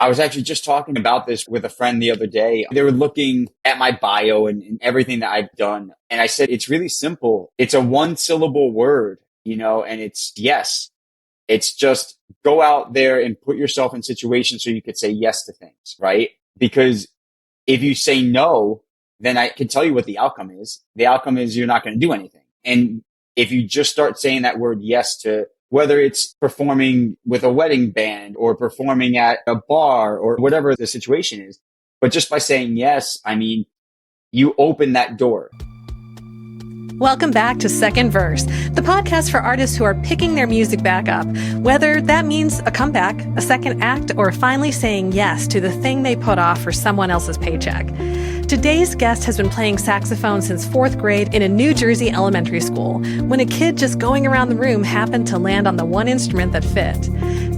I was actually just talking about this with a friend the other day. They were looking at my bio and everything that I've done. And I said, it's really simple. It's a one-syllable word, and it's yes. It's just go out there and put yourself in situations so you could say yes to things, right? Because if you say no, then I can tell you what the outcome is. The outcome is you're not going to do anything. And if you just start saying that word yes to whether it's performing with a wedding band or performing at a bar or whatever the situation is, but just by saying yes, you open that door. Welcome back to Second Verse, the podcast for artists who are picking their music back up, whether that means a comeback, a second act, or finally saying yes to the thing they put off for someone else's paycheck. Today's guest has been playing saxophone since 4th grade in a New Jersey elementary school, when a kid just going around the room happened to land on the one instrument that fit.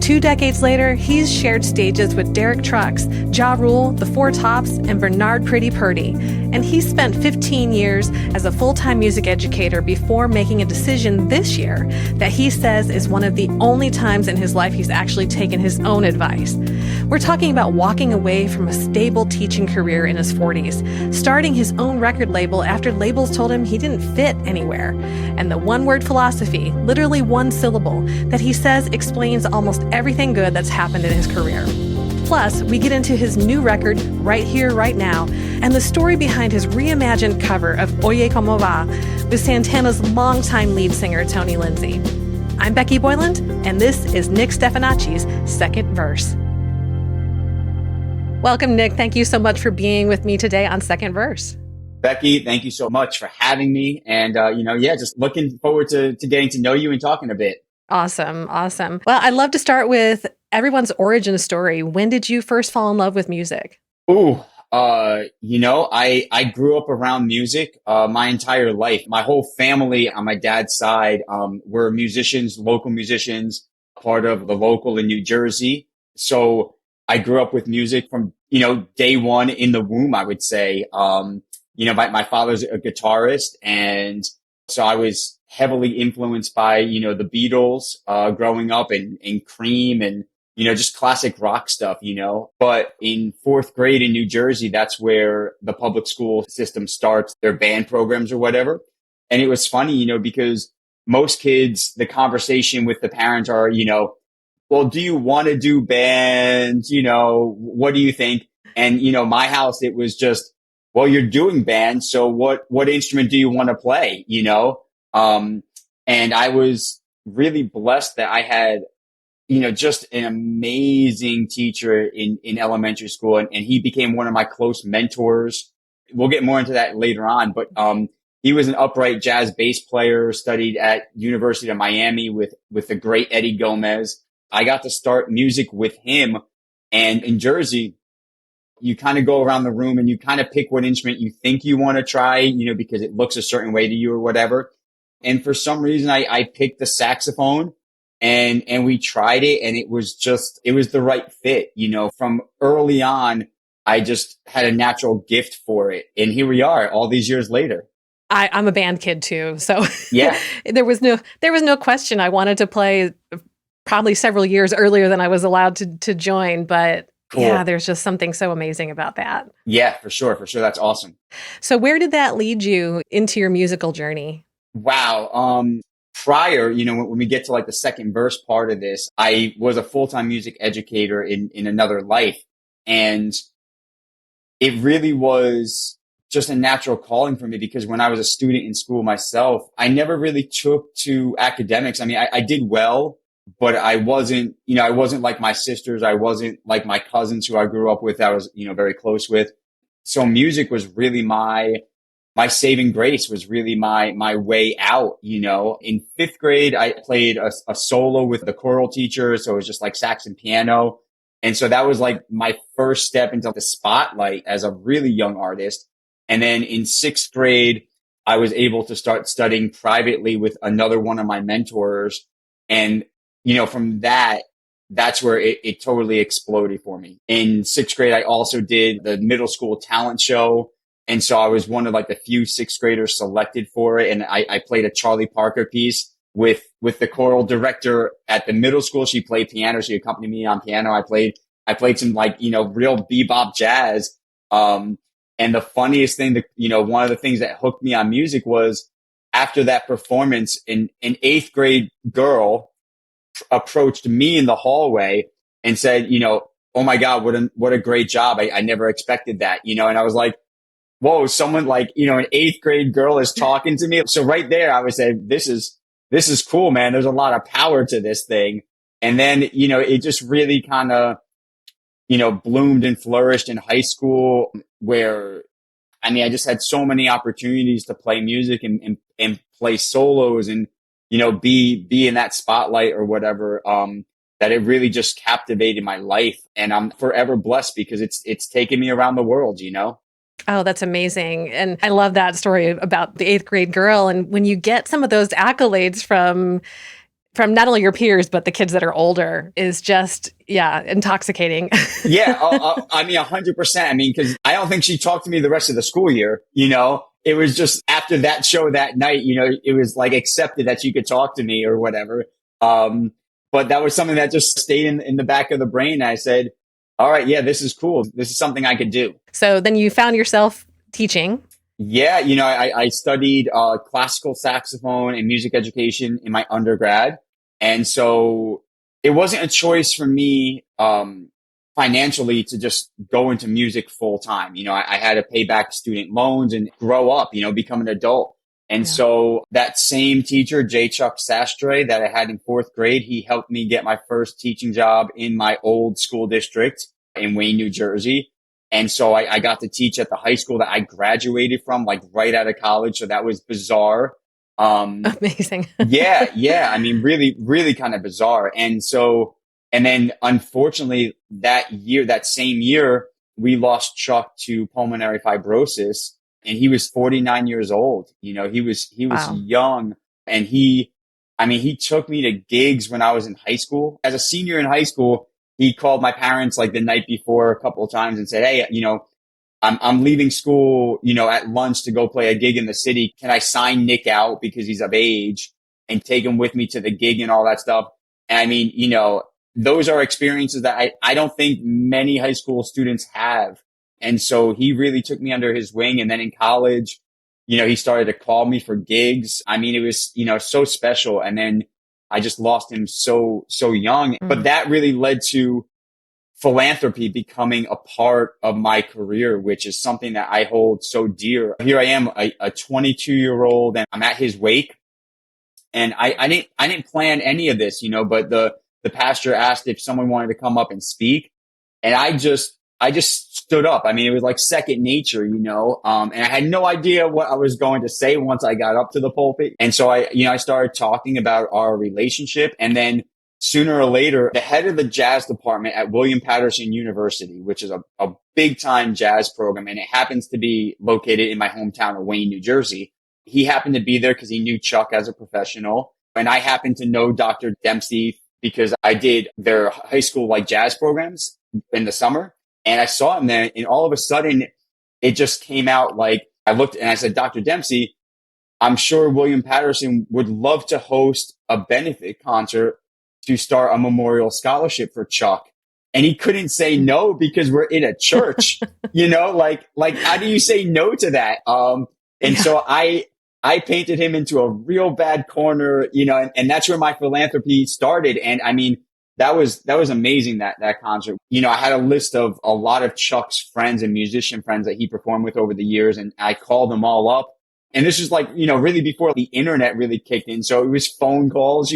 2 decades later, he's shared stages with Derek Trucks, Ja Rule, The Four Tops, and Bernard Purdie. And he spent 15 years as a full-time music educator before making a decision this year that he says is one of the only times in his life he's actually taken his own advice. We're talking about walking away from a stable teaching career in his 40s, starting his own record label after labels told him he didn't fit anywhere, and the one-word philosophy, literally one syllable, that he says explains almost everything good that's happened in his career. Plus, we get into his new record, Right Here, Right Now, and the story behind his reimagined cover of Oye Como Va with Santana's longtime lead singer, Tony Lindsay. I'm Becky Boyland, and this is Nick Stefanacci's Second Verse. Welcome, Nick. Thank you so much for being with me today on Second Verse. Becky, thank you so much for having me. And, just looking forward to getting to know you and talking a bit. Awesome. Well, I'd love to start with everyone's origin story. When did you first fall in love with music? I grew up around music my entire life. My whole family on my dad's side were musicians, local musicians, part of the local in New Jersey. So I grew up with music from, day one in the womb, I would say. My father's a guitarist, and so I was heavily influenced by, the Beatles, growing up and Cream and, just classic rock stuff, But in 4th grade in New Jersey, that's where the public school system starts their band programs or whatever. And it was funny, because most kids, the conversation with the parents are, well, do you want to do bands? What do you think? And, my house, it was just, well, you're doing bands. So what instrument do you want to play? And I was really blessed that I had, just an amazing teacher in elementary school. And he became one of my close mentors. We'll get more into that later on, but, he was an upright jazz bass player, studied at University of Miami with the great Eddie Gomez. I got to start music with him. And in Jersey, you kind of go around the room and you kind of pick what instrument you think you want to try, because it looks a certain way to you or whatever. And for some reason, I picked the saxophone and we tried it, and it was the right fit. From early on, I just had a natural gift for it. And here we are all these years later. I'm a band kid too. So yeah, there was no question. I wanted to play probably several years earlier than I was allowed to join, but cool. Yeah, there's just something so amazing about that. Yeah, for sure. That's awesome. So where did that lead you into your musical journey? Wow. Prior, when we get to like the second verse part of this, I was a full-time music educator in another life. And it really was just a natural calling for me, because when I was a student in school myself, I never really took to academics. I did well, but I wasn't like my sisters. I wasn't like my cousins who I grew up with. I was, very close with. So music was really my saving grace, was really my way out. In 5th grade, I played a solo with the choral teacher. So it was just like sax and piano. And so that was like my first step into the spotlight as a really young artist. And then in 6th grade, I was able to start studying privately with another one of my mentors. And, from that's where it totally exploded for me. In 6th grade, I also did the middle school talent show. And so I was one of like the few 6th graders selected for it. And I played a Charlie Parker piece with the choral director at the middle school. She played piano. She accompanied me on piano. I played I played some like, real bebop jazz. And the funniest thing that, one of the things that hooked me on music was after that performance, an eighth grade girl approached me in the hallway and said, oh my God, what a great job. I never expected that, and I was like, whoa, someone like, an eighth grade girl is talking to me. So right there, I would say, this is cool, man. There's a lot of power to this thing. And then, it just really kind of, bloomed and flourished in high school where, I just had so many opportunities to play music and play solos and, be in that spotlight or whatever, that it really just captivated my life. And I'm forever blessed because it's taken me around the world, Oh, that's amazing. And I love that story about the eighth grade girl. And when you get some of those accolades from not only your peers, but the kids that are older is just, intoxicating. Yeah. 100%. Because I don't think she talked to me the rest of the school year, It was just after that show that night, it was like accepted that she could talk to me or whatever. But that was something that just stayed in the back of the brain. I said, all right, yeah, this is cool. This is something I could do. So then you found yourself teaching. Yeah. I studied classical saxophone and music education in my undergrad. And so it wasn't a choice for me financially to just go into music full time. I had to pay back student loans and grow up, become an adult. And so that same teacher, J. Chuck Sastre, that I had in fourth grade, he helped me get my first teaching job in my old school district in Wayne, New Jersey. And so I got to teach at the high school that I graduated from, like right out of college. So that was bizarre. Amazing. Yeah. Really, really kind of bizarre. And then unfortunately that same year, we lost Chuck to pulmonary fibrosis. And he was 49 years old. He was Wow. young, and he took me to gigs when I was in high school. As a senior in high school, he called my parents like the night before a couple of times and said, hey, I'm leaving school, at lunch to go play a gig in the city. Can I sign Nick out because he's of age and take him with me to the gig and all that stuff? And those are experiences that I don't think many high school students have. And so he really took me under his wing. And then in college, he started to call me for gigs. It was, so special. And then I just lost him so young. But that really led to philanthropy becoming a part of my career, which is something that I hold so dear. Here I am, a 22-year-old, and I'm at his wake. And I didn't plan any of this, but the pastor asked if someone wanted to come up and speak. And I just stood up. It was like second nature, and I had no idea what I was going to say once I got up to the pulpit. And so I started talking about our relationship. And then sooner or later, the head of the jazz department at William Patterson University, which is a big time jazz program, and it happens to be located in my hometown of Wayne, New Jersey. He happened to be there because he knew Chuck as a professional. And I happened to know Dr. Dempsey because I did their high school like jazz programs in the summer. And I saw him there, and all of a sudden it just came out like I looked and I said, Dr. Dempsey, I'm sure William Patterson would love to host a benefit concert to start a memorial scholarship for Chuck. And he couldn't say no because we're in a church, like how do you say no to that? So I painted him into a real bad corner, and that's where my philanthropy started. And that was amazing, that concert. I had a list of a lot of Chuck's friends and musician friends that he performed with over the years, and I called them all up. And this was like, really before the internet really kicked in. So it was phone calls,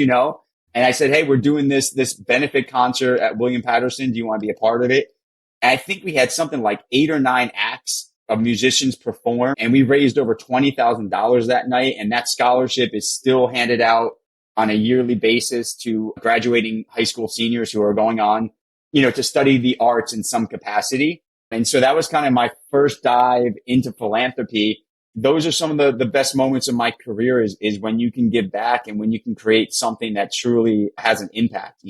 and I said, hey, we're doing this benefit concert at William Patterson. Do you want to be a part of it? And I think we had something like 8 or 9 acts of musicians perform, and we raised over $20,000 that night. And that scholarship is still handed out on a yearly basis to graduating high school seniors who are going on, to study the arts in some capacity. And so that was kind of my first dive into philanthropy. Those are some of the best moments of my career is when you can give back and when you can create something that truly has an impact,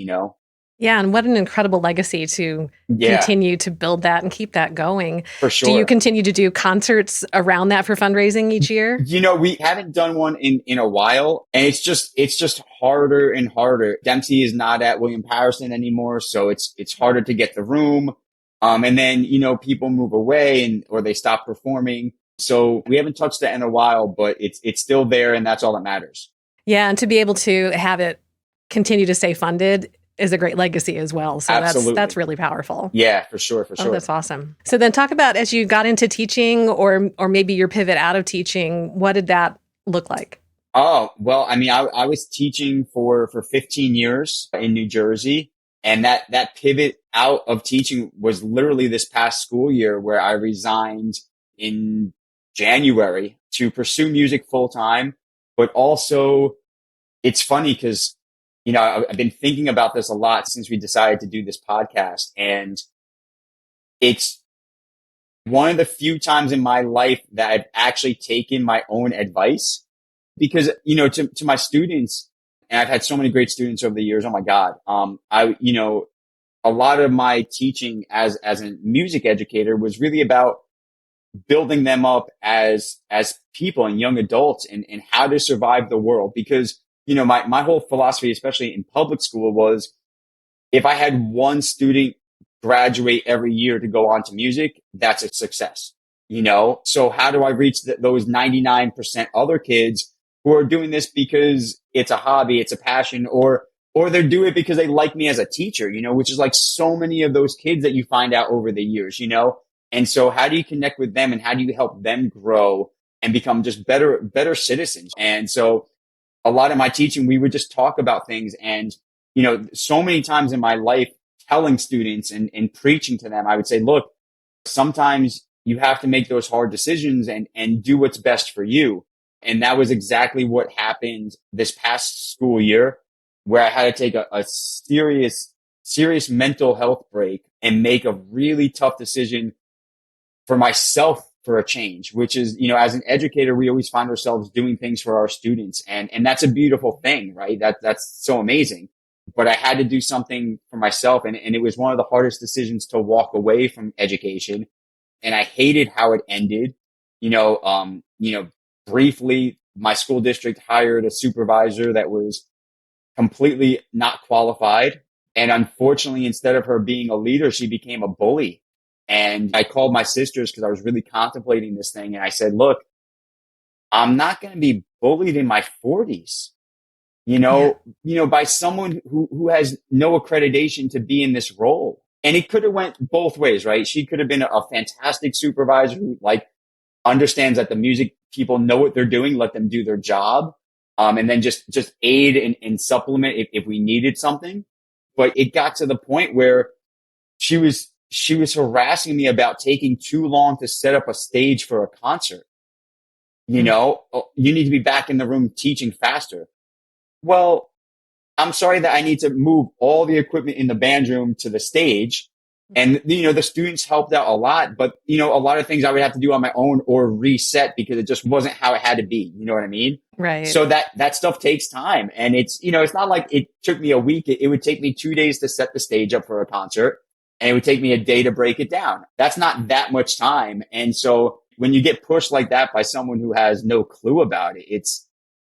Yeah, and what an incredible legacy to Yeah, continue to build that and keep that going. for Do you sure. continue to do concerts around that for fundraising each year? We haven't done one in a while, and it's just harder and harder. Dempsey is not at William Patterson anymore, so it's harder to get the room. And then, people move away or they stop performing. So we haven't touched that in a while, but it's still there, and that's all that matters. Yeah, and to be able to have it continue to stay funded is a great legacy as well. So Absolutely. that's really powerful. Yeah, for sure, for Oh, sure. that's awesome. So then talk about as you got into teaching or maybe your pivot out of teaching, what did that look like? Oh, well, I mean, I was teaching for 15 years in New Jersey. And that pivot out of teaching was literally this past school year where I resigned in January to pursue music full time. But also it's funny because, I've been thinking about this a lot since we decided to do this podcast. And it's one of the few times in my life that I've actually taken my own advice because, to my students, and I've had so many great students over the years. Oh my God. A lot of my teaching as a music educator was really about building them up as people and young adults and how to survive the world. Because, my whole philosophy, especially in public school, was if I had one student graduate every year to go on to music, that's a success, So how do I reach those 99% other kids who are doing this because it's a hobby, it's a passion, or they're doing it because they like me as a teacher, which is like so many of those kids that you find out over the years, And so how do you connect with them and how do you help them grow and become just better citizens? And so a lot of my teaching, we would just talk about things. And, so many times in my life, telling students and preaching to them, I would say, look, sometimes you have to make those hard decisions and do what's best for you. And that was exactly what happened this past school year, where I had to take a serious mental health break and make a really tough decision for myself for a change, which is, as an educator, we always find ourselves doing things for our students. And that's a beautiful thing, right? That's so amazing. But I had to do something for myself. And it was one of the hardest decisions to walk away from education. And I hated how it ended. Briefly, my school district hired a supervisor that was completely not qualified. And unfortunately, instead of her being a leader, she became a bully. And I called my sisters because I was really contemplating this thing. And I said, look, I'm not going to be bullied in my 40s, by someone who has no accreditation to be in this role. And it could have went both ways, right? She could have been a fantastic supervisor who understands that the music people know what they're doing, let them do their job. And then just aid and supplement if we needed something. But it got to the point where she was harassing me about taking too long to set up a stage for a concert. You need to be back in the room teaching faster. Well, I'm sorry that I need to move all the equipment in the band room to the stage. And, the students helped out a lot, but, a lot of things I would have to do on my own or reset because it just wasn't how it had to be. You know what I mean? Right. So that stuff takes time. And it's not like it took me a week. It would take me 2 days to set the stage up for a concert. And it would take me a day to break it down. That's not that much time. And so when you get pushed like that by someone who has no clue about it,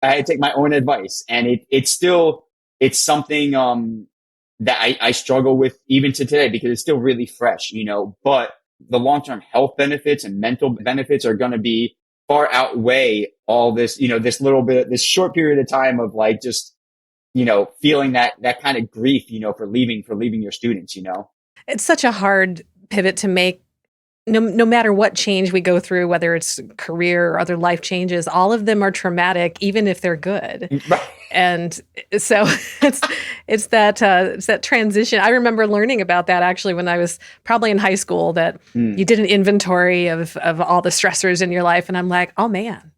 I had to take my own advice. And it's something, that I struggle with even to today because it's still really fresh, but the long-term health benefits and mental benefits are going to be far outweigh all this, this short period of time of just, feeling that kind of grief, for leaving your students, It's such a hard pivot to make. No matter what change we go through, whether it's career or other life changes, all of them are traumatic, even if they're good. Right. And so it's that transition. I remember learning about that actually when I was probably in high school, that you did an inventory of all the stressors in your life, and I'm like, oh man,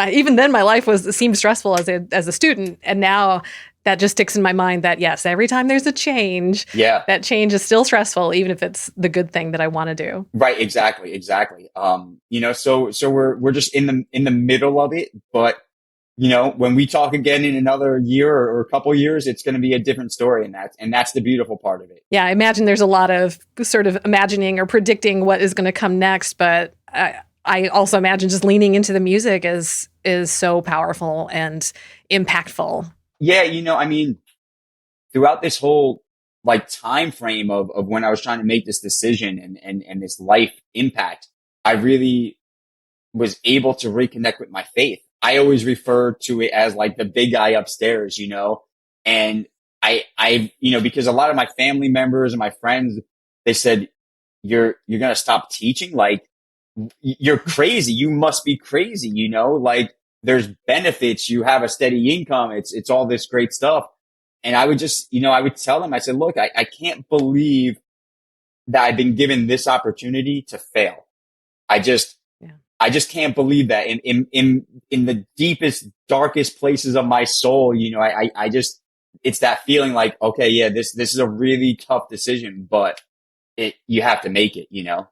even then my life seemed stressful as a student, and now that just sticks in my mind that yes, every time there's a change, that change is still stressful, even if it's the good thing that I want to do. Right. Exactly. So we're just in the middle of it, but when we talk again in another year or a couple years, it's going to be a different story. And that's the beautiful part of it. Yeah, I imagine there's a lot of sort of imagining or predicting what is going to come next, but I also imagine just leaning into the music is so powerful and impactful. Yeah. I mean, throughout this whole like time frame of when I was trying to make this decision and this life impact, I really was able to reconnect with my faith. I always refer to it as like the big guy upstairs, and because a lot of my family members and my friends, they said, you're going to stop teaching. Like you're crazy. You must be crazy. Like there's benefits. You have a steady income. It's all this great stuff. And I would just, I would tell them, I said, look, I can't believe that I've been given this opportunity to fail. I just can't believe that in the deepest, darkest places of my soul, I just, it's that feeling like, okay, yeah, this is a really tough decision, but you have to make it, Yeah.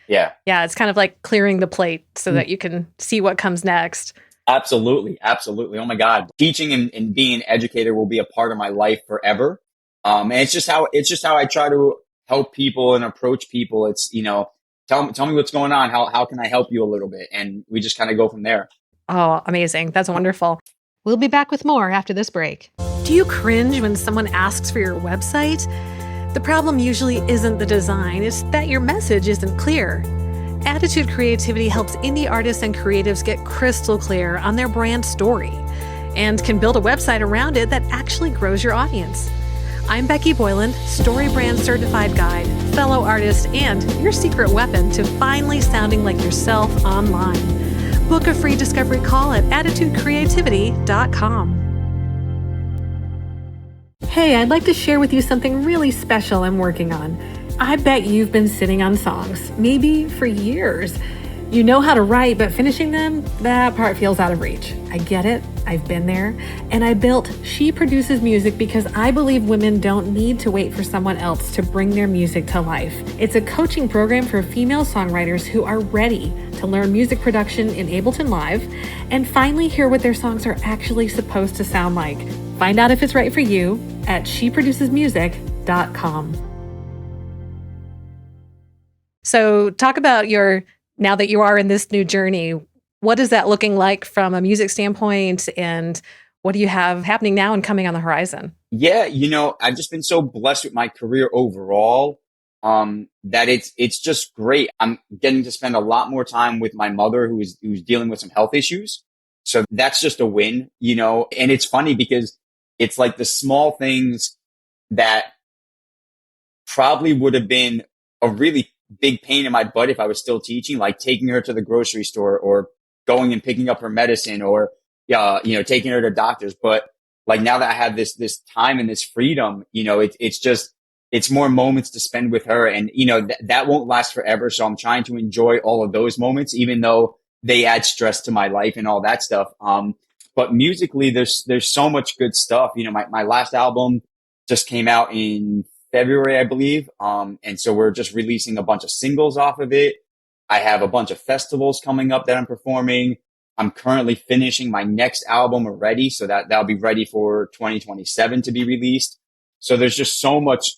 Yeah. Yeah. It's kind of like clearing the plate so that you can see what comes next. Absolutely. Absolutely. Oh my God. Teaching and being an educator will be a part of my life forever. And it's just how I try to help people and approach people. It's, tell me what's going on. How can I help you a little bit? And we just kind of go from there. Oh, amazing. That's wonderful. We'll be back with more after this break. Do you cringe when someone asks for your website? The problem usually isn't the design, it's that your message isn't clear. Attitude Creativity helps indie artists and creatives get crystal clear on their brand story and can build a website around it that actually grows your audience. I'm Becky Boyland, Story Brand Certified Guide, fellow artist, and your secret weapon to finally sounding like yourself online. Book a free discovery call at attitudecreativity.com. Hey, I'd like to share with you something really special I'm working on. I bet you've been sitting on songs, maybe for years. You know how to write, but finishing them, that part feels out of reach. I get it. I've been there. And I built She Produces Music because I believe women don't need to wait for someone else to bring their music to life. It's a coaching program for female songwriters who are ready to learn music production in Ableton Live and finally hear what their songs are actually supposed to sound like. Find out if it's right for you at sheproducesmusic.com. So talk about now that you are in this new journey, what is that looking like from a music standpoint, and what do you have happening now and coming on the horizon? Yeah, I've just been so blessed with my career overall, that it's just great. I'm getting to spend a lot more time with my mother who's dealing with some health issues. So that's just a win, and it's funny because it's like the small things that probably would have been a really big pain in my butt if I was still teaching, like taking her to the grocery store or going and picking up her medicine or, taking her to doctors. But like now that I have this time and this freedom, it's more moments to spend with her, and, that won't last forever. So I'm trying to enjoy all of those moments, even though they add stress to my life and all that stuff. But musically, there's so much good stuff. My last album just came out in February, I believe. And so we're just releasing a bunch of singles off of it. I have a bunch of festivals coming up that I'm performing. I'm currently finishing my next album already, so that'll be ready for 2027 to be released. So there's so much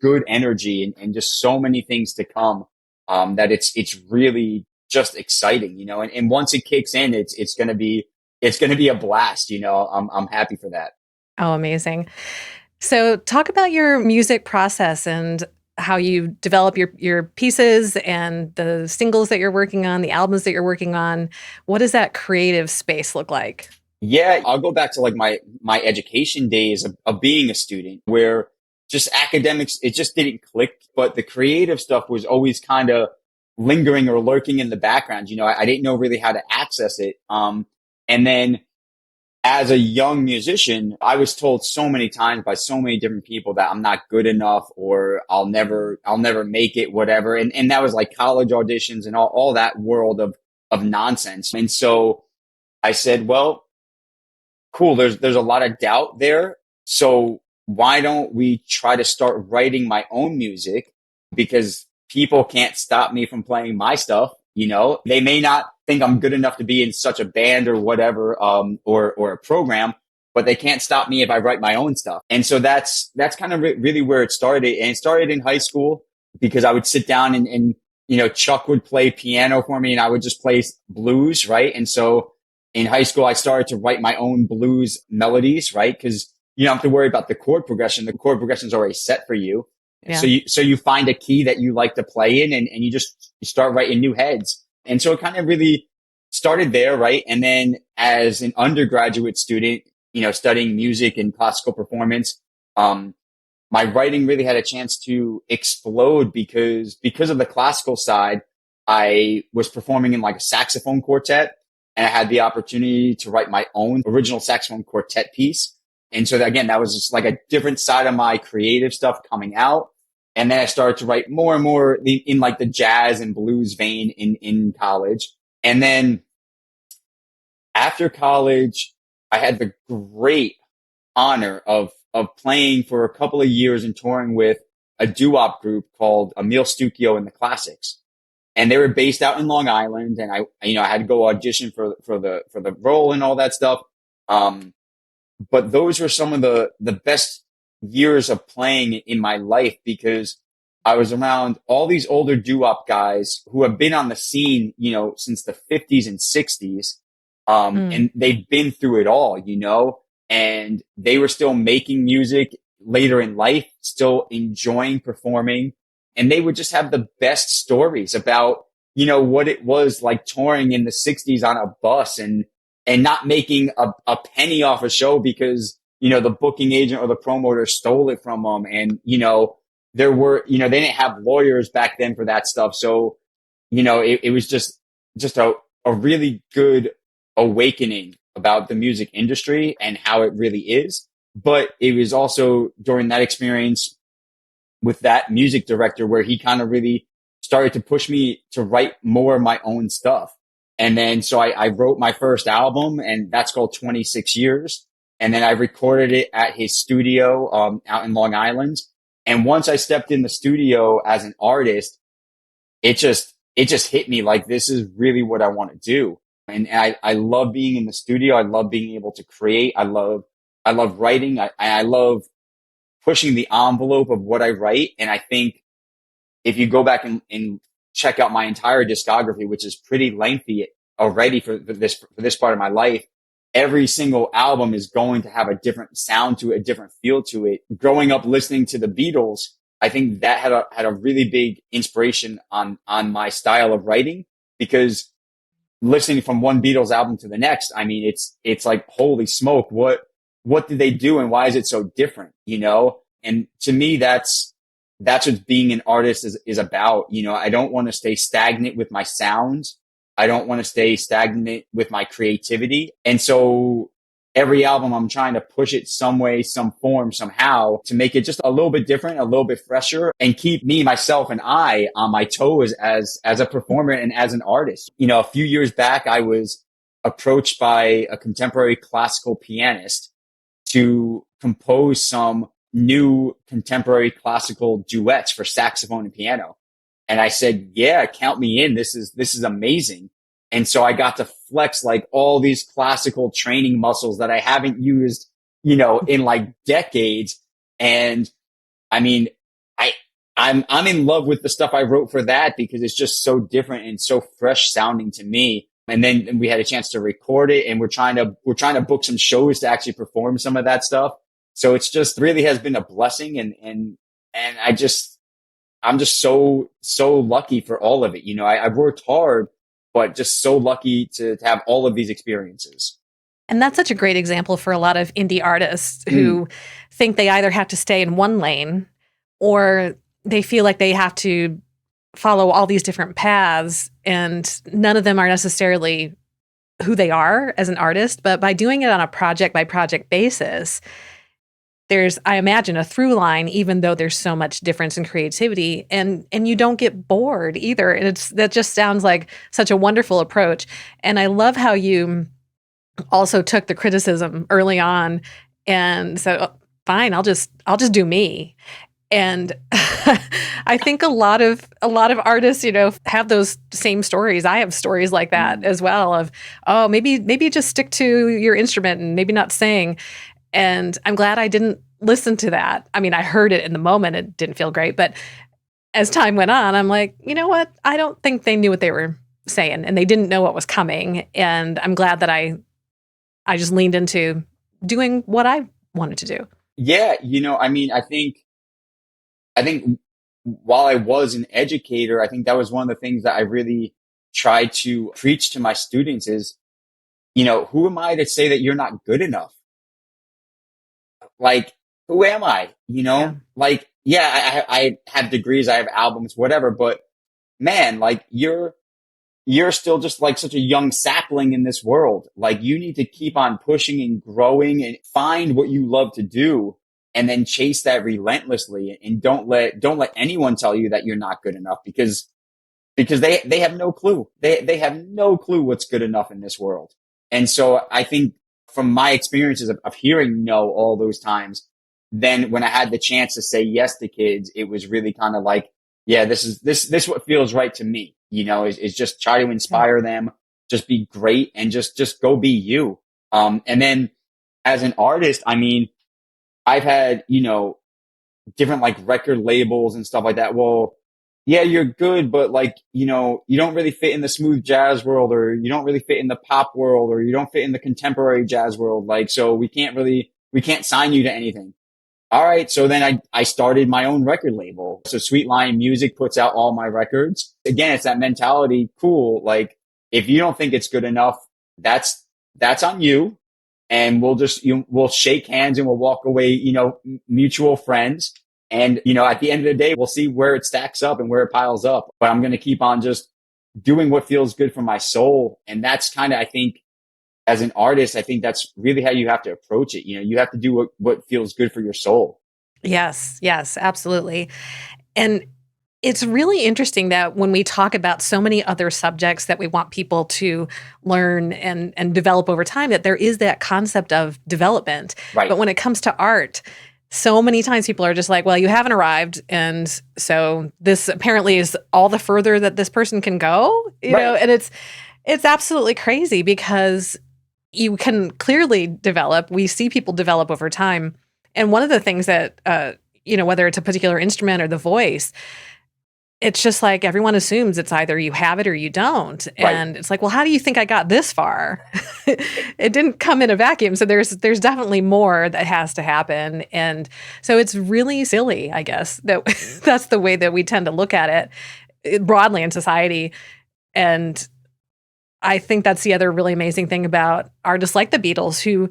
good energy and just so many things to come, that it's really just exciting, and once it kicks in, it's going to be a blast. I'm happy for that. Oh, amazing. So talk about your music process and how you develop your pieces and the singles that you're working on, the albums that you're working on. What does that creative space look like? Yeah, I'll go back to like my education days of being a student, where just academics, it just didn't click, but the creative stuff was always kind of lingering or lurking in the background. I didn't know really how to access it. And then as a young musician, I was told so many times by so many different people that I'm not good enough or I'll never make it, whatever. And that was like college auditions and all that world of nonsense. And so I said, well, cool. There's a lot of doubt there. So why don't we try to start writing my own music? Because people can't stop me from playing my stuff. They may not think I'm good enough to be in such a band or whatever, or a program, but they can't stop me if I write my own stuff. And so that's kind of really where it started. And it started in high school because I would sit down and Chuck would play piano for me and I would just play blues. Right. And so in high school, I started to write my own blues melodies, right? Because you don't have to worry about the chord progression. The chord progression is already set for you. Yeah. So you find a key that you like to play in and you start writing new heads. And so it kind of really started there, right? And then as an undergraduate student, studying music and classical performance, my writing really had a chance to explode because of the classical side. I was performing in like a saxophone quartet and I had the opportunity to write my own original saxophone quartet piece. And so that was just like a different side of my creative stuff coming out. And then I started to write more and more in like the jazz and blues vein in college. And then after college, I had the great honor of playing for a couple of years and touring with a doo-wop group called Emil Stucchio and the Classics. And they were based out in Long Island. And I had to go audition for the role and all that stuff. But those were some of the best years of playing in my life because I was around all these older doo-wop guys who have been on the scene, since the 50s and 60s. And they've been through it all, and they were still making music later in life, still enjoying performing. And they would just have the best stories about, what it was like touring in the 60s on a bus and not making a penny off a show because, the booking agent or the promoter stole it from them. And, they didn't have lawyers back then for that stuff. So, it was just a really good awakening about the music industry and how it really is. But it was also during that experience with that music director where he kind of really started to push me to write more of my own stuff. And then, so I wrote my first album and that's called 26 Years. And then I recorded it at his studio, out in Long Island. And once I stepped in the studio as an artist, it just hit me like, this is really what I want to do. And I love being in the studio. I love being able to create. I love writing. I love pushing the envelope of what I write. And I think if you go back and check out my entire discography, which is pretty lengthy already for this part of my life, every single album is going to have a different sound to it, a different feel to it. Growing up listening to the Beatles, I think that had a really big inspiration on my style of writing because listening from one Beatles album to the next, I mean, it's like, holy smoke, what did they do and why is it so different, And to me, that's what being an artist is about. I don't want to stay stagnant with my sounds. I don't want to stay stagnant with my creativity. And so every album, I'm trying to push it some way, some form, somehow to make it just a little bit different, a little bit fresher and keep me, myself and I on my toes as a performer and as an artist. A few years back, I was approached by a contemporary classical pianist to compose some new contemporary classical duets for saxophone and piano. And I said, yeah, count me in. This is amazing. And so I got to flex like all these classical training muscles that I haven't used, in like decades. And I mean, I'm in love with the stuff I wrote for that because it's just so different and so fresh sounding to me. And then we had a chance to record it and we're trying to book some shows to actually perform some of that stuff. So it's just really has been a blessing. And I'm just so lucky for all of it. I've worked hard, but just so lucky to have all of these experiences. And that's such a great example for a lot of indie artists who think they either have to stay in one lane or they feel like they have to follow all these different paths and none of them are necessarily who they are as an artist. But by doing it on a project by project basis, there's, I imagine, a through line, even though there's so much difference in creativity and you don't get bored either. And that just sounds like such a wonderful approach. And I love how you also took the criticism early on and said, oh, fine, I'll just do me. And I think a lot of artists, have those same stories. I have stories like that as well of, oh, maybe just stick to your instrument and maybe not sing. And I'm glad I didn't listen to that. I mean, I heard it in the moment. It didn't feel great. But as time went on, I'm like, you know what? I don't think they knew what they were saying and they didn't know what was coming. And I'm glad that I just leaned into doing what I wanted to do. Yeah. I mean, I think while I was an educator, I think that was one of the things that I really tried to preach to my students is, who am I to say that you're not good enough? Like, who am I? Yeah. Like, yeah, I have degrees, I have albums, whatever, but man, like you're still just like such a young sapling in this world. Like you need to keep on pushing and growing and find what you love to do and then chase that relentlessly and don't let anyone tell you that you're not good enough because they have no clue. They have no clue what's good enough in this world. And so I think from my experiences of hearing no all those times, then when I had the chance to say yes to kids, it was really kind of like, yeah, this is what feels right to me, is just try to inspire them, just be great and just go be you. And then as an artist, I mean, I've had, different like record labels and stuff like that. Well, yeah, you're good, but like, you don't really fit in the smooth jazz world or you don't really fit in the pop world or you don't fit in the contemporary jazz world. Like, so we can't sign you to anything. All right. So then I started my own record label. So Sweet Lion Music puts out all my records. Again, it's that mentality. Cool. Like if you don't think it's good enough, that's on you. And we'll shake hands and we'll walk away, mutual friends. And, at the end of the day, we'll see where it stacks up and where it piles up. But I'm going to keep on just doing what feels good for my soul. And that's kind of, I think, as an artist, I think that's really how you have to approach it. You have to do what feels good for your soul. Yes, absolutely. And it's really interesting that when we talk about so many other subjects that we want people to learn and develop over time, that there is that concept of development. Right. But when it comes to art, so many times people are just like, well, you haven't arrived. And so this apparently is all the further that this person can go, Right. and it's absolutely crazy because you can clearly develop. We see people develop over time. And one of the things that, whether it's a particular instrument or the voice, it's just like everyone assumes it's either you have it or you don't. And It's like, well, how do you think I got this far? It didn't come in a vacuum. So there's definitely more that has to happen. And so it's really silly, I guess, that that's the way that we tend to look at it broadly in society. And I think that's the other really amazing thing about artists like the Beatles, who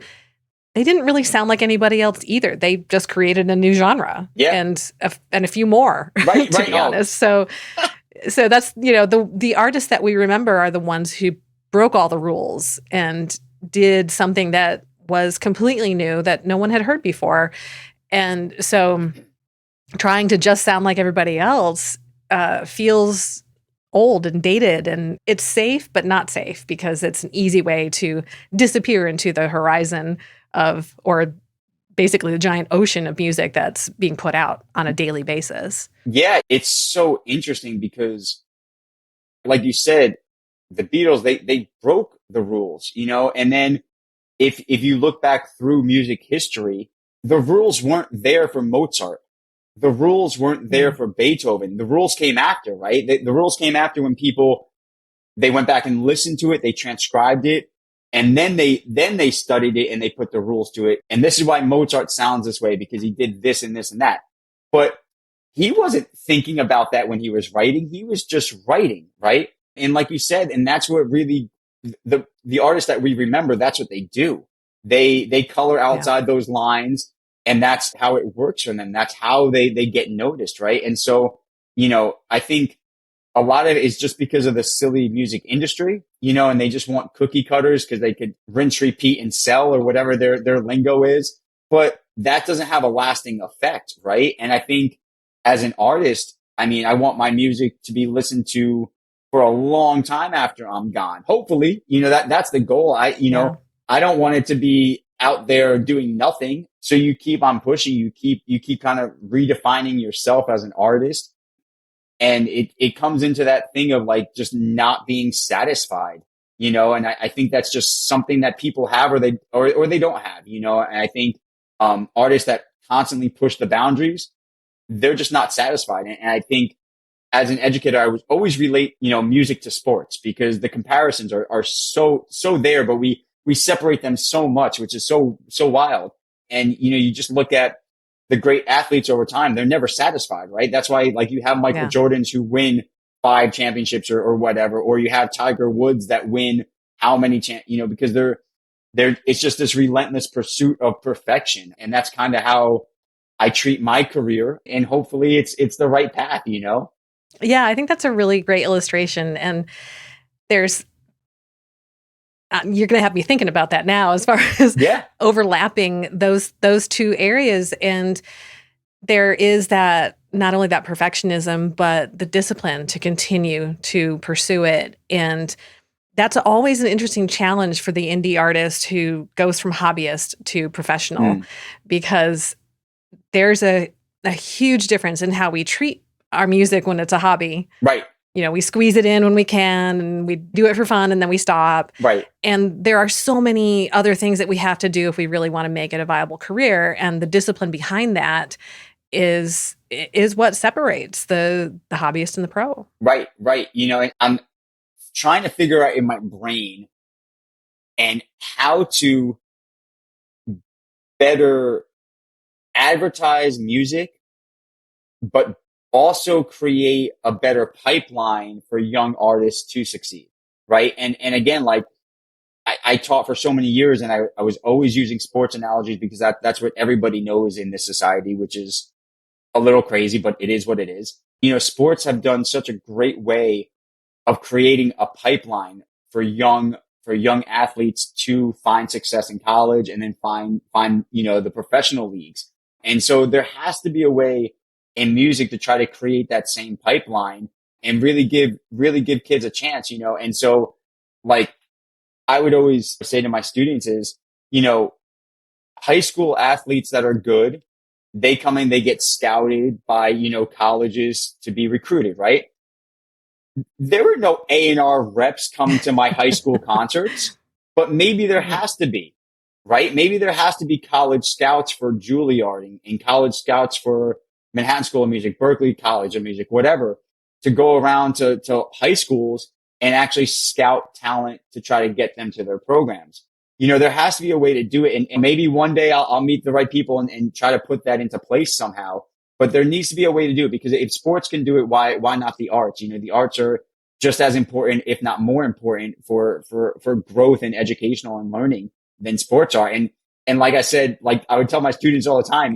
they didn't really sound like anybody else either. They just created a new genre, and a few more, to be honest. So that's the artists that we remember are the ones who broke all the rules and did something that was completely new that no one had heard before. And so, trying to just sound like everybody else feels old and dated, and it's safe but not safe because it's an easy way to disappear into the horizon or basically the giant ocean of music that's being put out on a daily basis. Yeah, it's so interesting because like you said, the Beatles, they broke the rules, and then if you look back through music history, the rules weren't there for Mozart. The rules weren't there for Beethoven. The rules came after, right? The rules came after when they went back and listened to it, they transcribed it, and then they studied it and they put the rules to it. And this is why Mozart sounds this way, because he did this and this and that. But he wasn't thinking about that when he was writing. He was just writing, right? And like you said, and that's what really the artists that we remember, that's what they do. They color outside those lines, and that's how it works for them. That's how they get noticed, right? And so, I think a lot of it is just because of the silly music industry, and they just want cookie cutters because they could rinse, repeat, and sell, or whatever their lingo is. But that doesn't have a lasting effect, right? And I think as an artist, I mean, I want my music to be listened to for a long time after I'm gone. Hopefully, that's the goal. I don't want it to be out there doing nothing. So you keep on pushing, you keep kind of redefining yourself as an artist. And it comes into that thing of like just not being satisfied, and I think that's just something that people have, or they don't have, and I think, artists that constantly push the boundaries, they're just not satisfied. And I think as an educator, I would always relate, music to sports, because the comparisons are so there, but we separate them so much, which is so wild. And, you just look at the great athletes over time, they're never satisfied, right? That's why, like, you have Michael Jordans who win 5 championships or whatever, or you have Tiger Woods that win how many, because they're, it's just this relentless pursuit of perfection. And that's kind of how I treat my career. And hopefully it's the right path, Yeah, I think that's a really great illustration. And there's, you're going to have me thinking about that now as far as overlapping those two areas. And there is that, not only that perfectionism, but the discipline to continue to pursue it. And that's always an interesting challenge for the indie artist who goes from hobbyist to professional, because there's a huge difference in how we treat our music when it's a hobby. Right. We squeeze it in when we can, and we do it for fun, and then we stop. Right. And there are so many other things that we have to do if we really want to make it a viable career. And the discipline behind that is what separates the hobbyist and the pro. Right. And I'm trying to figure out in my brain and how to better advertise music, but also create a better pipeline for young artists to succeed. Right. And again, like I taught for so many years, and I was always using sports analogies because that's what everybody knows in this society, which is a little crazy, but it is what it is. Sports have done such a great way of creating a pipeline for young athletes to find success in college and then find, the professional leagues. And so there has to be a way in music to try to create that same pipeline and really give kids a chance, And so, like, I would always say to my students is, high school athletes that are good, they come in, they get scouted by, colleges to be recruited, right? There were no A&R reps coming to my high school concerts, but maybe there has to be, right? Maybe there has to be college scouts for Juilliard and college scouts for Manhattan School of Music, Berklee College of Music, whatever, to go around to high schools and actually scout talent to try to get them to their programs. There has to be a way to do it. And maybe one day I'll meet the right people and try to put that into place somehow. But there needs to be a way to do it, because if sports can do it, why not the arts? The arts are just as important, if not more important, for growth and educational and learning than sports are. And like I said, like I would tell my students all the time,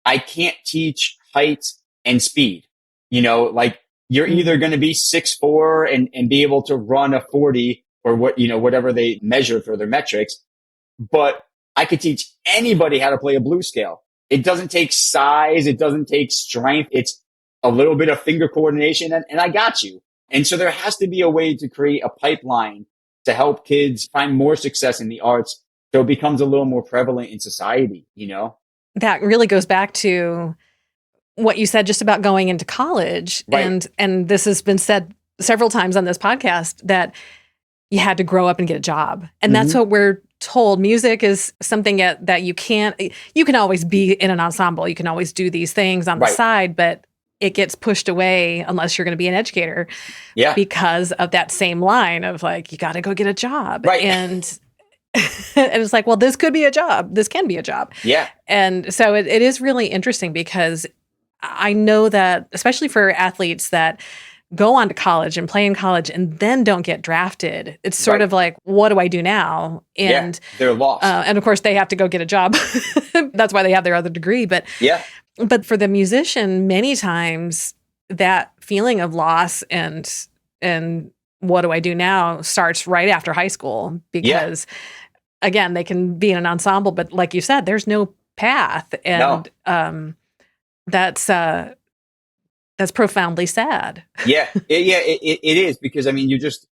I can't teach height and speed. Like you're either going to be 6'4" and be able to run a 40 or whatever they measure for their metrics. But I could teach anybody how to play a blues scale. It doesn't take size. It doesn't take strength. It's a little bit of finger coordination and I got you. And so there has to be a way to create a pipeline to help kids find more success in the arts, so it becomes a little more prevalent in society, That really goes back to what you said just about going into college. Right. And this has been said several times on this podcast, that you had to grow up and get a job. And that's what we're told. Music is something that you can always be in an ensemble. You can always do these things on the side, but it gets pushed away unless you're going to be an educator. Yeah. Because of that same line of like, you got to go get a job. Right. And it's like, well, this could be a job. This can be a job. Yeah. And so it is really interesting, because I know that, especially for athletes that go on to college and play in college and then don't get drafted, it's sort of like, what do I do now? And they're lost. And of course they have to go get a job. That's why they have their other degree. But for the musician, many times that feeling of loss and what do I do now starts right after high school, because again, they can be in an ensemble, but like you said, there's no path. And that's profoundly sad. It is, because I mean, you're just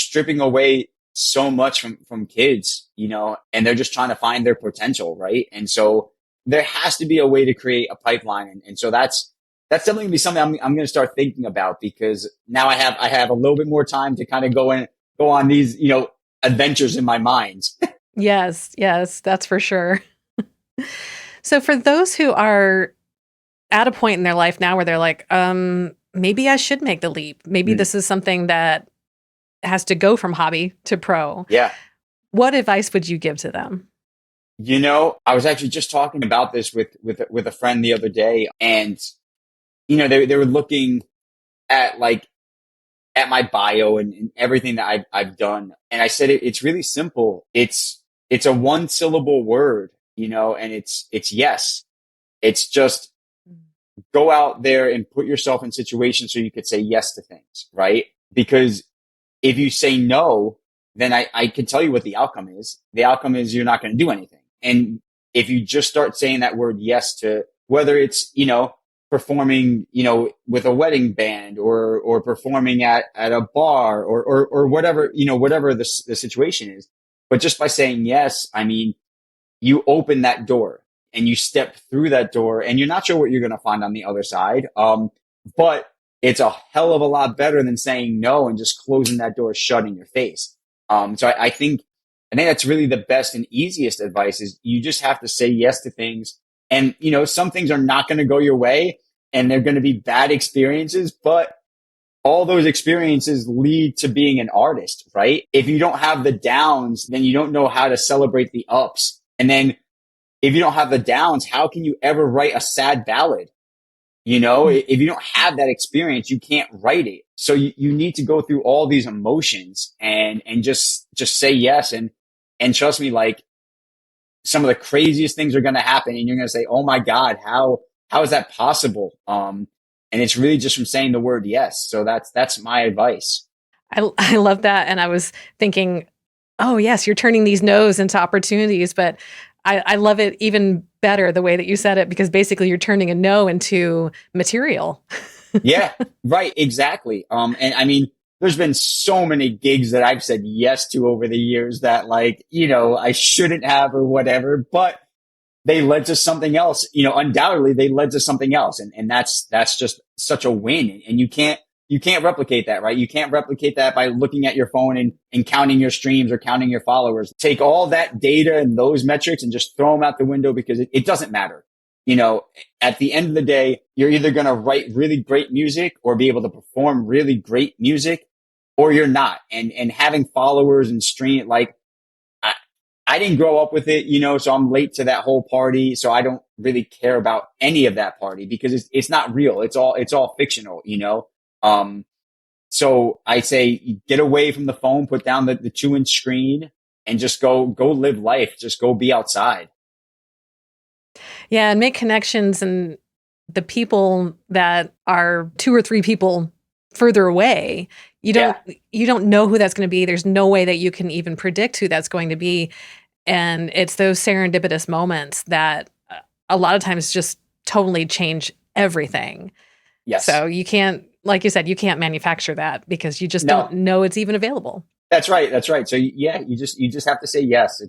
stripping away so much from kids, and they're just trying to find their potential. Right. And so there has to be a way to create a pipeline. And so that's that's definitely gonna be something I'm going to start thinking about, because now I have a little bit more time to kind of go on these, adventures in my mind. Yes, yes, that's for sure. So for those who are at a point in their life now where they're like, maybe I should make the leap. Maybe Mm. this is something that has to go from hobby to pro. Yeah. What advice would you give to them? I was actually just talking about this with a friend the other day, and they were looking at at my bio and everything that I've done, and I said it's really simple. It's a one syllable word, and it's yes. It's just go out there and put yourself in situations so you could say yes to things, right? Because if you say no, then I can tell you what the outcome is. The outcome is you're not going to do anything. And if you just start saying that word yes to whether it's, performing, with a wedding band or performing at a bar or whatever, whatever the situation is. But just by saying yes, I mean, you open that door and you step through that door and you're not sure what you're going to find on the other side. But it's a hell of a lot better than saying no and just closing that door shut in your face. So I think that's really the best and easiest advice is you just have to say yes to things. And, some things are not going to go your way and they're going to be bad experiences, but all those experiences lead to being an artist, right? If you don't have the downs, then you don't know how to celebrate the ups. And then if you don't have the downs, how can you ever write a sad ballad? If you don't have that experience, you can't write it. So you need to go through all these emotions and just say yes. And trust me, like some of the craziest things are going to happen and you're going to say, oh my God, how is that possible? And it's really just from saying the word yes. So that's my advice. I love that. And I was thinking, oh yes, you're turning these no's into opportunities, but I love it even better the way that you said it, because basically you're turning a no into material. Yeah, right. Exactly. And I mean, there's been so many gigs that I've said yes to over the years that I shouldn't have or whatever, but they led to something else. Undoubtedly they led to something else. And that's just such a win. And you can't replicate that, right? You can't replicate that by looking at your phone and counting your streams or counting your followers. Take all that data and those metrics and just throw them out the window because it doesn't matter. At the end of the day, you're either going to write really great music or be able to perform really great music, or you're not. And having followers and stream, I didn't grow up with it, so I'm late to that whole party. So I don't really care about any of that party because it's not real. It's all fictional, So I say get away from the phone, put down the 2-inch screen and just go live life. Just go be outside. Yeah. And make connections, and the people that are 2 or 3 people further away, you don't know who that's going to be. There's no way that you can even predict who that's going to be. And it's those serendipitous moments that a lot of times just totally change everything. Yes. So you can't, like you said, you can't manufacture that because you just don't know it's even available. That's right. That's right. So yeah, you just have to say yes.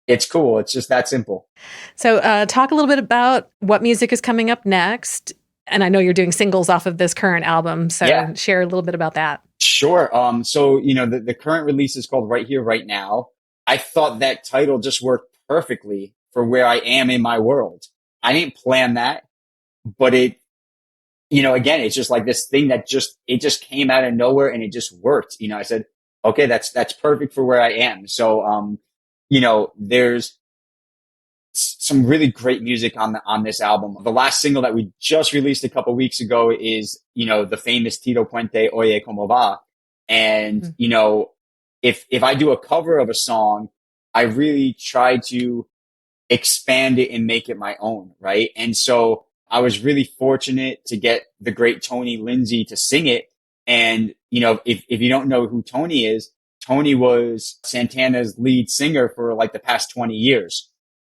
It's cool. It's just that simple. So talk a little bit about what music is coming up next. And I know you're doing singles off of this current album. So share a little bit about that. Sure. So, the current release is called Right Here, Right Now. I thought that title just worked perfectly for where I am in my world. I didn't plan that, but it, again, it's just like this thing that it just came out of nowhere and it just worked. I said, okay, that's perfect for where I am. So, there's some really great music on this album. The last single that we just released a couple weeks ago is, the famous Tito Puente, Oye Como Va. And, if I do a cover of a song, I really try to expand it and make it my own. Right. And so I was really fortunate to get the great Tony Lindsay to sing it. And, if you don't know who Tony is, Tony was Santana's lead singer for the past 20 years.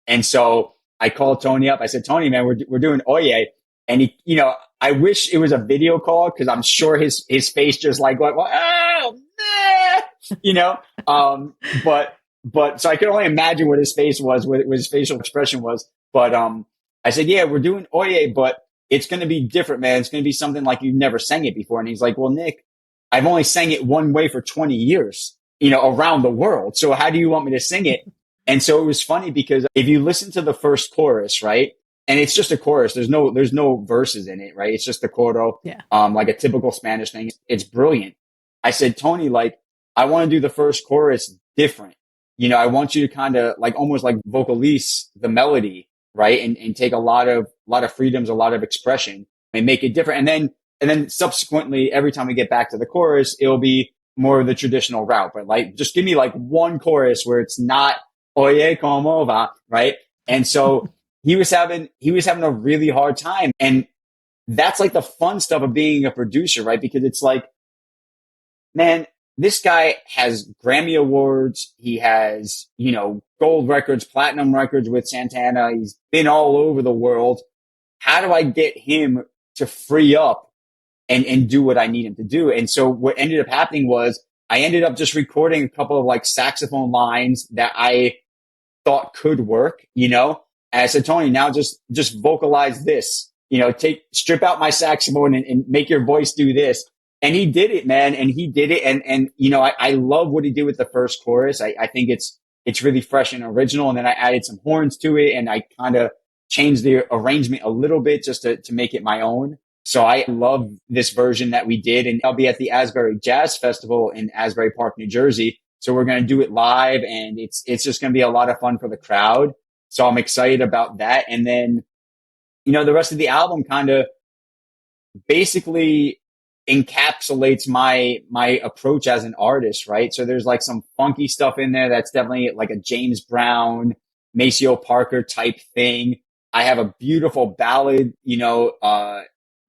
And so I called Tony up. I said, Tony, man, we're doing Oye. And he, I wish it was a video call because I'm sure his face just going, oh, but so I could only imagine what his face was, what his facial expression was. But, I said, yeah, we're doing Oye, but it's going to be different, man. It's going to be something like you've never sang it before. And he's like, well, Nick, I've only sang it one way for 20 years, around the world. So how do you want me to sing it? And so it was funny because if you listen to the first chorus, right? And it's just a chorus. There's no verses in it, right? It's just the Coda, Yeah. like a typical Spanish thing. It's brilliant. I said, Tony, like, I want to do the first chorus different. I want you to kind of like almost like vocalize the melody, right? And take a lot of freedoms, a lot of expression and make it different. And then subsequently, every time we get back to the chorus, it'll be more of the traditional route. But like, just give me like one chorus where it's not Oye Como Va, right? And so he was having a really hard time. And that's like the fun stuff of being a producer, right? Because it's like, man, this guy has Grammy Awards. He has, gold records, platinum records with Santana. He's been all over the world. How do I get him to free up and do what I need him to do? And so what ended up happening was I ended up just recording a couple of like saxophone lines that I thought could work, And I said, Tony, now just vocalize this, strip out my saxophone and make your voice do this. And he did it, man. And he did it. And I love what he did with the first chorus. I think it's really fresh and original. And then I added some horns to it and I kind of changed the arrangement a little bit just to make it my own. So I love this version that we did. And I'll be at the Asbury Jazz Festival in Asbury Park, New Jersey. So we're going to do it live and it's just going to be a lot of fun for the crowd. So I'm excited about that. And then, the rest of the album kind of basically encapsulates my approach as an artist, right? So there's like some funky stuff in there that's definitely like a James Brown, Maceo Parker type thing. I have a beautiful ballad,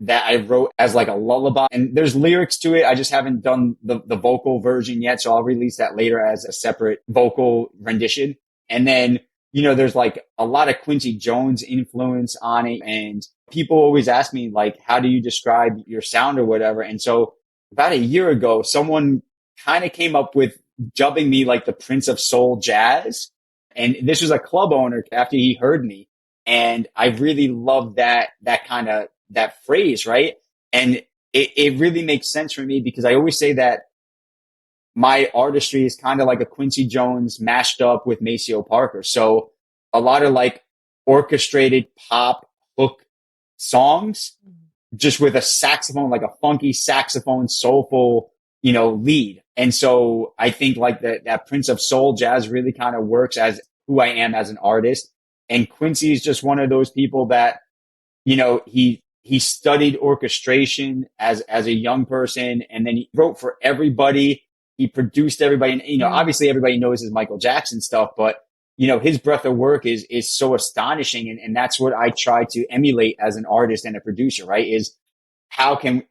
that I wrote as like a lullaby, and there's lyrics to it. I just haven't done the vocal version yet. So I'll release that later as a separate vocal rendition. And then, there's like a lot of Quincy Jones influence on it. And people always ask me like, how do you describe your sound or whatever? And so about a year ago, someone kind of came up with dubbing me like the Prince of Soul Jazz. And this was a club owner after he heard me. And I really loved that phrase, right? And it really makes sense for me because I always say that my artistry is kind of like a Quincy Jones mashed up with Maceo Parker. So a lot of like orchestrated pop hook songs just with a saxophone, like a funky saxophone, soulful, lead. And so I think like that Prince of Soul Jazz really kind of works as who I am as an artist. And Quincy is just one of those people that, he studied orchestration as a young person, and then he wrote for everybody. He produced everybody. And, obviously everybody knows his Michael Jackson stuff, but, his breadth of work is so astonishing. And that's what I try to emulate as an artist and a producer, right? Is how can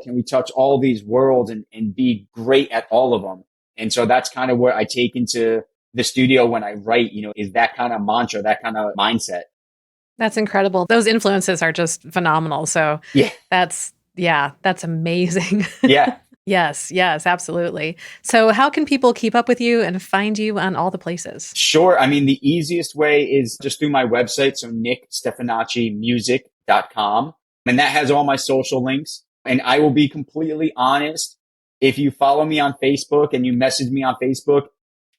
we touch all these worlds and be great at all of them? And so that's kind of what I take into the studio when I write, is that kind of mantra, that kind of mindset. That's incredible. Those influences are just phenomenal. So yeah, that's amazing. Yeah. Yes, absolutely. So how can people keep up with you and find you on all the places? Sure. I mean, the easiest way is just through my website. So nickstefanaccimusic.com. And that has all my social links. And I will be completely honest. If you follow me on Facebook and you message me on Facebook,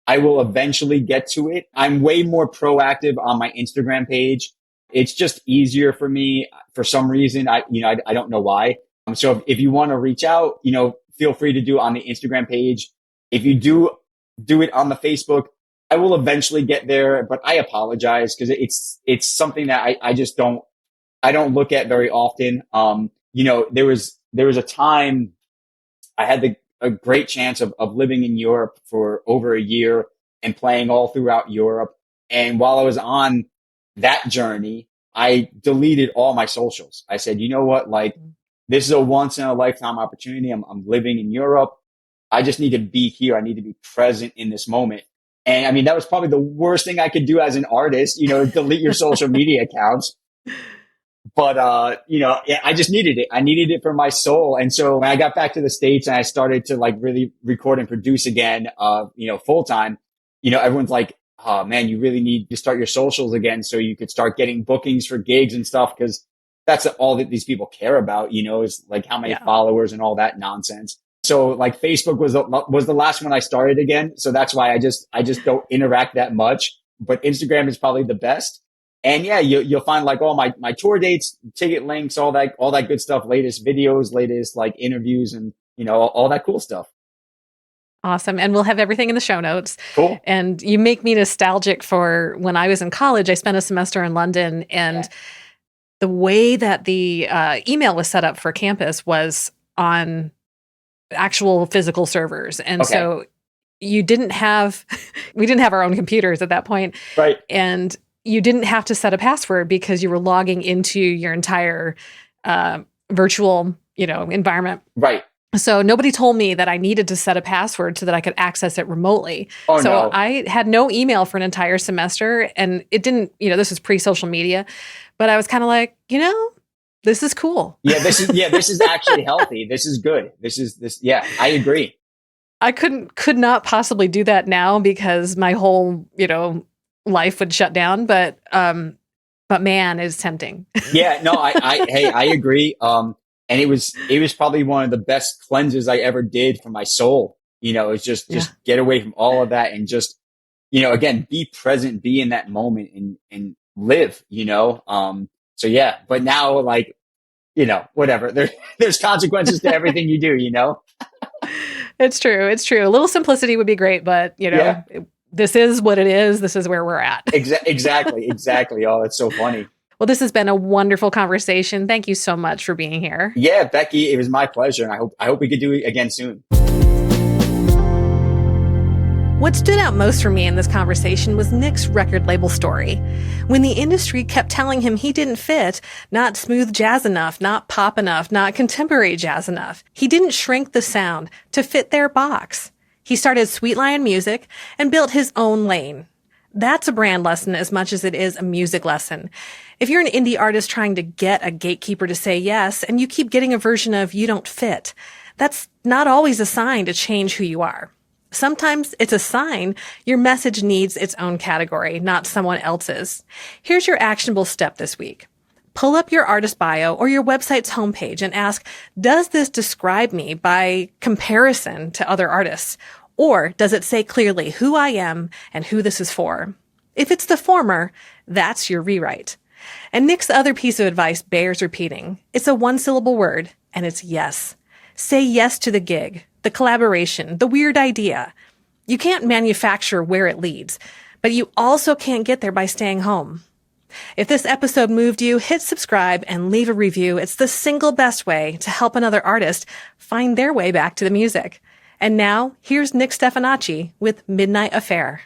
I will eventually get to it. I'm way more proactive on my Instagram page. It's just easier for me for some reason. I don't know why. So if you want to reach out, feel free to do it on the Instagram page. If you do it on the Facebook, I will eventually get there, but I apologize because it's something that I just don't look at very often. There was a time I had a great chance of living in Europe for over a year and playing all throughout Europe. And while I was on that journey, I deleted all my socials. I said, you know what? Like, this is a once in a lifetime opportunity. I'm living in Europe. I just need to be here. I need to be present in this moment. And I mean, that was probably the worst thing I could do as an artist, delete your social media accounts. But, I just needed it. I needed it for my soul. And so when I got back to the States and I started to like really record and produce again, full time, everyone's like, oh man, you really need to start your socials again so you could start getting bookings for gigs and stuff. Cause that's all that these people care about, is like how many followers and all that nonsense. So like Facebook was the last one I started again. So that's why I just don't interact that much, but Instagram is probably the best. And yeah, you'll find like all my tour dates, ticket links, all that good stuff, latest videos, latest like interviews and, all that cool stuff. Awesome. And we'll have everything in the show notes. Cool. And you make me nostalgic for when I was in college. I spent a semester in London, and the way that the email was set up for campus was on actual physical servers. And so we didn't have our own computers at that point. Right. And you didn't have to set a password because you were logging into your entire virtual, environment. Right. So nobody told me that I needed to set a password so that I could access it remotely. So I had no email for an entire semester, and it didn't, this was pre-social media, but I was kind of like, this is cool. This is actually healthy. This is good. I agree. I could not possibly do that now because my whole, life would shut down, but man, it's tempting. I agree. And it was probably one of the best cleanses I ever did for my soul. It's just get away from all of that and just, again, be present, be in that moment and live, So yeah, but now like, whatever, there's consequences to everything you do, It's true. A little simplicity would be great, but this is what it is. This is where we're at. Exactly. Oh, that's so funny. Well, this has been a wonderful conversation. Thank you so much for being here. Yeah, Becky, it was my pleasure. And I hope we could do it again soon. What stood out most for me in this conversation was Nick's record label story. When the industry kept telling him he didn't fit, not smooth jazz enough, not pop enough, not contemporary jazz enough, he didn't shrink the sound to fit their box. He started Sweet Lion Music and built his own lane. That's a brand lesson as much as it is a music lesson. If you're an indie artist trying to get a gatekeeper to say yes, and you keep getting a version of you don't fit, that's not always a sign to change who you are. Sometimes it's a sign your message needs its own category, not someone else's. Here's your actionable step this week. Pull up your artist bio or your website's homepage and ask, does this describe me by comparison to other artists? Or does it say clearly who I am and who this is for? If it's the former, that's your rewrite. And Nick's other piece of advice bears repeating. It's a one-syllable word, and it's yes. Say yes to the gig, the collaboration, the weird idea. You can't manufacture where it leads, but you also can't get there by staying home. If this episode moved you, hit subscribe and leave a review. It's the single best way to help another artist find their way back to the music. And now, here's Nick Stefanacci with Midnight Affair.